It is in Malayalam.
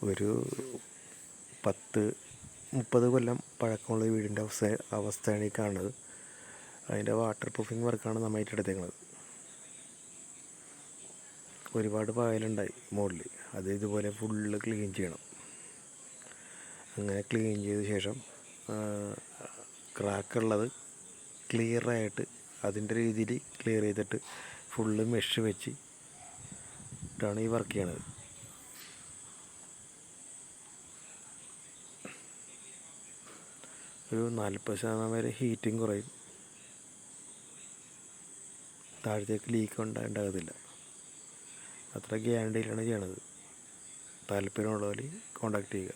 ഒരു 10-30 കൊല്ലം പഴക്കമുള്ള വീടിൻ്റെ അവസ്ഥയാണ് ഈ കാണുന്നത്. അതിൻ്റെ വാട്ടർ പ്രൂഫിങ് വർക്കാണ് നമ്മൾ ഏറ്റെടുത്തേക്കുന്നത്. ഒരുപാട് പായലുണ്ടായി മുകളിൽ, അത് ഇതുപോലെ ഫുള്ള് ക്ലീൻ ചെയ്യണം. അങ്ങനെ ക്ലീൻ ചെയ്ത ശേഷം ക്രാക്കുള്ളത് ക്ലിയറായിട്ട് അതിൻ്റെ രീതിയിൽ ക്ലിയർ ചെയ്തിട്ട് ഫുള്ള് മെഷ് വെച്ച് ാണ് ഈ വർക്ക് ചെയ്യണത്. ഒരു 40% വരെ ഹീറ്റിങ് കുറയും, താഴത്തേക്ക് ലീക്ക് ഉണ്ടാകത്തില്ല. അത്ര ഗ്യാരണ്ടിയിലാണ് ചെയ്യണത്. താല്പര്യമുള്ളവർ കോൺടാക്റ്റ് ചെയ്യുക.